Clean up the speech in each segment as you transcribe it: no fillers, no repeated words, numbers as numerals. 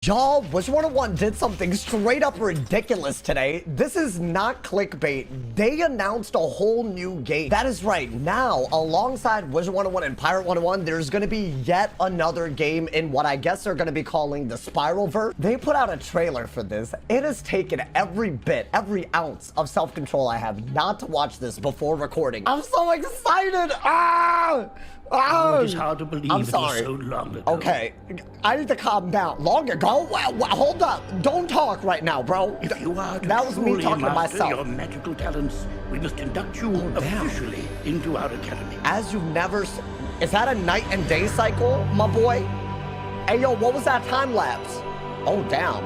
Y'all, Wizard101 did something straight up ridiculous today. This is not clickbait. They announced a whole new game. That is right. Now, alongside Wizard101 and Pirate101, there's going to be yet another game in what I guess they're going to be calling the Spiralverse. They put out a trailer for this. It has taken every bit, every ounce of self-control I have not to watch this before recording. I'm so excited. Oh, it's hard to believe I'm sorry. it was so long ago. Okay, I need to calm down. Long ago? Hold up. Don't talk right now, bro. If you are to that was me truly talking to master myself. your magical talents, we must induct you officially into our academy. As you've never... Is that a night and day cycle, my boy? Hey, yo, what was that time lapse? Oh, damn.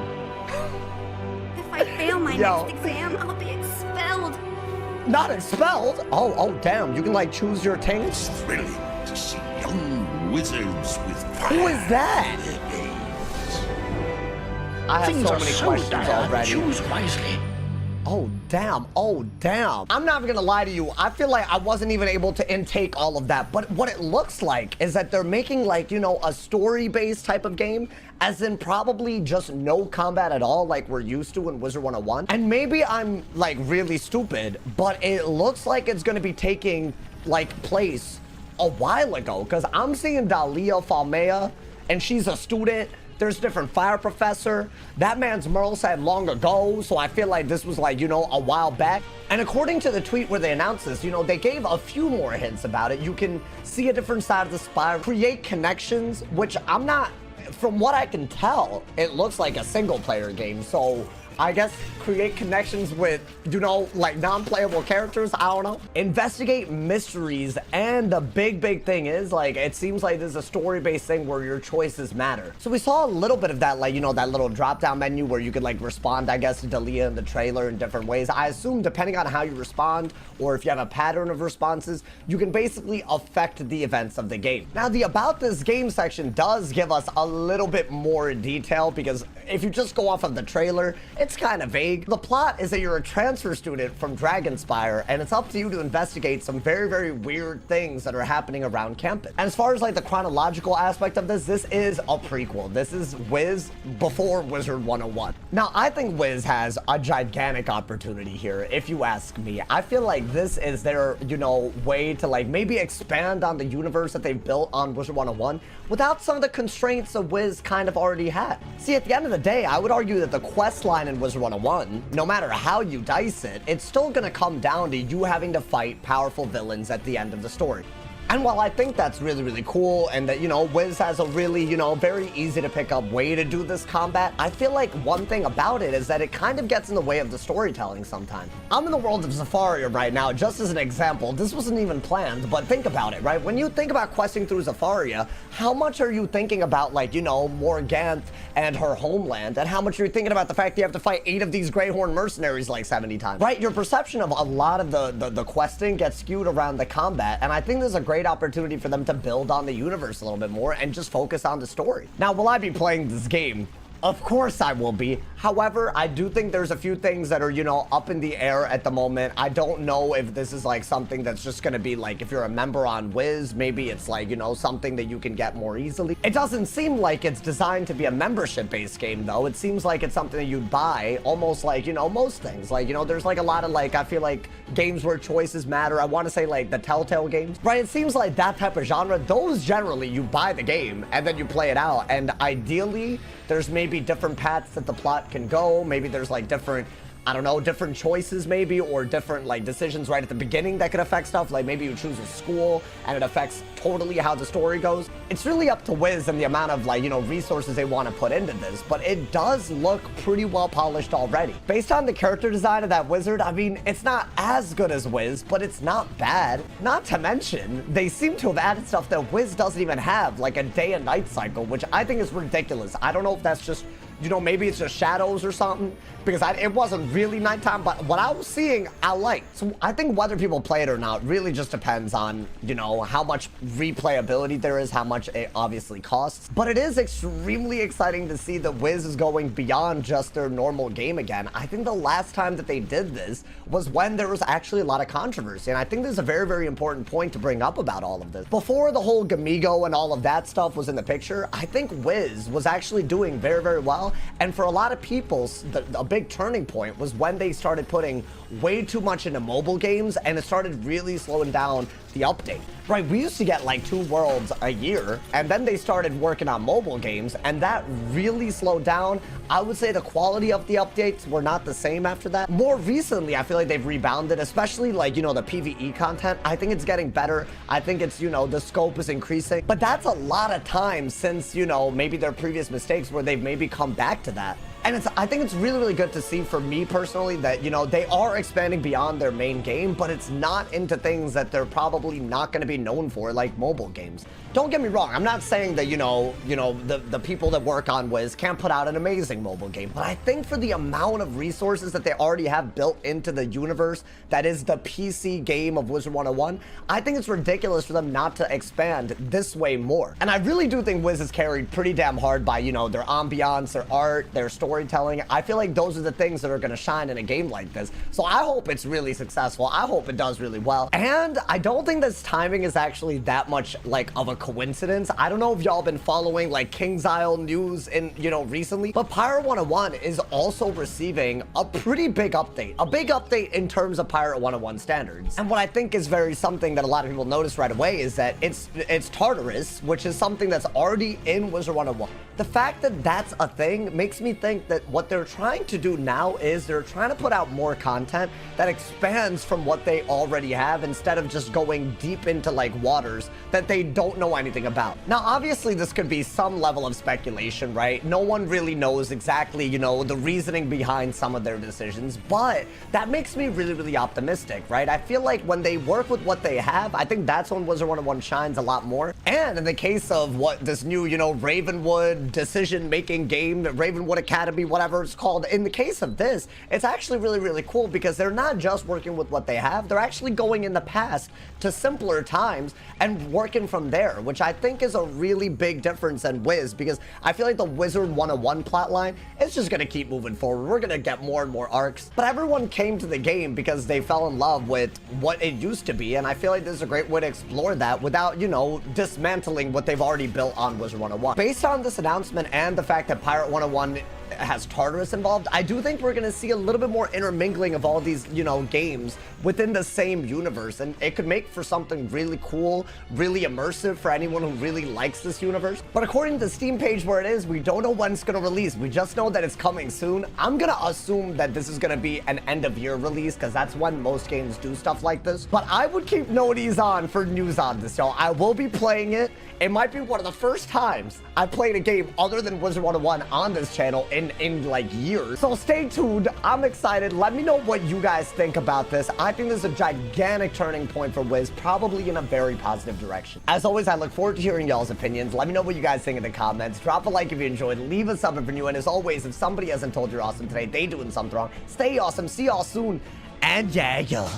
If I fail my Yo. next exam, I'll be expelled. Not expelled? Oh, damn. You can, like, choose your taints? Thrilling to see young wizards with fire. Who is that? in their gaze. I have Things so are many so questions dire. already. Choose wisely. Oh, damn. Oh, damn. I'm not gonna lie to you. I feel like I wasn't even able to intake all of that. But what it looks like is that they're making, like, you know, a story-based type of game, as in probably just no combat at all like we're used to in Wizard101. And maybe I'm, like, really stupid, but it looks like it's gonna be taking, like, place a while ago. Because I'm seeing Dahlia Falmea, and she's a student. There's a different fire professor. That man's Merle said long ago, so I feel like this was like, you know, a while back. And according to the tweet where they announced this, you know, they gave a few more hints about it. You can see a different side of the spire, create connections, which I'm not, from what I can tell, it looks like a single player game. So I guess create connections with, you know, like non-playable characters. I don't know. Investigate mysteries. And the big thing is, like, it seems like this is a story-based thing where your choices matter. So we saw a little bit of that, like, you know, that little drop-down menu where you could, like, respond, I guess, to Dahlia in the trailer in different ways. I assume depending on how you respond, or if you have a pattern of responses, you can basically affect the events of the game. Now, the About This Game section does give us a little bit more detail, because if you just go off of the trailer, it's kind of vague. The plot is that you're a transfer student from Dragonspire, and it's up to you to investigate some very weird things that are happening around campus. And as far as like the chronological aspect of this is a prequel. This is Wiz before Wizard101. Now, I think Wiz has a gigantic opportunity here, if you ask me. I feel like this is their, you know, way to like maybe expand on the universe that they've built on Wizard101 without some of the constraints that Wiz kind of already had. See, at the end of the day, I would argue that the quest line in Wizard101, no matter how you dice it, it's still gonna come down to you having to fight powerful villains at the end of the story. And while I think that's really cool, and that, you know, Wiz has a really, you know, very easy to pick up way to do this combat, I feel like one thing about it is that it kind of gets in the way of the storytelling sometimes. I'm in the world of Zafaria right now, just as an example. This wasn't even planned, but think about it, right? When you think about questing through Zafaria, how much are you thinking about, like, you know, Morganth and her homeland, and how much are you thinking about the fact that you have to fight 8 of these Greyhorn mercenaries like 70 times, right? Your perception of a lot of the questing gets skewed around the combat, and I think there's a great opportunity for them to build on the universe a little bit more and just focus on the story. Now, will I be playing this game? Of course I will be. However, I do think there's a few things that are, you know, up in the air at the moment. I don't know if this is like something that's just gonna be like, if you're a member on Wiz, maybe it's like, you know, something that you can get more easily. It doesn't seem like it's designed to be a membership-based game, though. It seems like it's something that you'd buy, almost like, you know, most things. Like, you know, there's like a lot of like, I feel like games where choices matter. I want to say like the Telltale games, right? It seems like that type of genre, those generally you buy the game and then you play it out. And ideally, there's maybe different paths that the plot can go. Maybe there's like different, I don't know, different choices maybe, or different like decisions right at the beginning that could affect stuff. Like maybe you choose a school and it affects totally how the story goes. It's really up to Wiz and the amount of like, you know, resources they want to put into this, but it does look pretty well polished already. Based on the character design of that wizard, I mean, it's not as good as Wiz, but it's not bad. Not to mention, they seem to have added stuff that Wiz doesn't even have, like a day and night cycle, which I think is ridiculous. I don't know if that's just, you know, maybe it's just shadows or something, because it wasn't really nighttime, but what I was seeing, I liked. So I think whether people play it or not really just depends on, you know, how much replayability there is, how much it obviously costs. But it is extremely exciting to see that Wiz is going beyond just their normal game again. I think the last time that they did this was when there was actually a lot of controversy, and I think there's a very important point to bring up about all of this. Before the whole Gamigo and all of that stuff was in the picture, I think Wiz was actually doing very well, And for a lot of people, a big turning point was when they started putting way too much into mobile games, and it started really slowing down the update. Right, we used to get like 2 worlds a year, and then they started working on mobile games, and that really slowed down. I would say the quality of the updates were not the same after that. More recently, I feel like they've rebounded, especially like, you know, the PvE content. I think it's getting better. I think it's, you know, the scope is increasing, but that's a lot of time since, you know, maybe their previous mistakes where they've maybe come back to that. And I think it's really, really good to see for me personally that, you know, they are expanding beyond their main game, but it's not into things that they're probably not going to be known for, like mobile games. Don't get me wrong. I'm not saying that, you know, the people that work on Wiz can't put out an amazing mobile game, but I think for the amount of resources that they already have built into the universe that is the PC game of Wizard101, I think it's ridiculous for them not to expand this way more. And I really do think Wiz is carried pretty damn hard by, you know, their ambiance, their art, their storytelling. I feel like those are the things that are going to shine in a game like this. So I hope it's really successful. I hope it does really well. And I don't think this timing is actually that much like of a coincidence. I don't know if y'all been following like King's Isle news in, you know, recently, but Pirate 101 is also receiving a pretty big update. A big update in terms of Pirate 101 standards. And what I think is very something that a lot of people notice right away is that it's Tartarus, which is something that's already in Wizard 101. The fact that that's a thing makes me think that what they're trying to do now is they're trying to put out more content that expands from what they already have instead of just going deep into like waters that they don't know anything about. Now, obviously this could be some level of speculation, right? No one really knows exactly, you know, the reasoning behind some of their decisions, but that makes me really, really optimistic, right? I feel like when they work with what they have, I think that's when Wizard 101 shines a lot more. And in the case of what this new, you know, Ravenwood decision-making game, Ravenwood Academy, whatever it's called, in the case of this, it's actually really, really cool because they're not just working with what they have, they're actually going in the past to simpler times and working from there, which I think is a really big difference in Wiz, because I feel like the Wizard 101 plotline is just gonna keep moving forward. We're gonna get more and more arcs, but everyone came to the game because they fell in love with what it used to be, and I feel like this is a great way to explore that without, you know, dismantling what they've already built on Wizard 101. Based on this announcement and the fact that Pirate 101 has Tartarus involved, I do think we're going to see a little bit more intermingling of all these, you know, games within the same universe, and it could make for something really cool, really immersive for anyone who really likes this universe. But according to the Steam page where it is, we don't know when it's going to release. We just know that it's coming soon. I'm going to assume that this is going to be an end-of-year release because that's when most games do stuff like this. But I would keep noties on for news on this, y'all. I will be playing it. It might be one of the first times I played a game other than Wizard 101 on this channel in like years. So stay tuned. I'm excited. Let me know what you guys think about this. I think this is a gigantic turning point for Wiz, probably in a very positive direction. As always, I look forward to hearing y'all's opinions. Let me know what you guys think in the comments. Drop a like if you enjoyed. Leave a sub if you're new. And as always, if somebody hasn't told you you're awesome today, they doing something wrong. Stay awesome. See y'all soon. And yeah.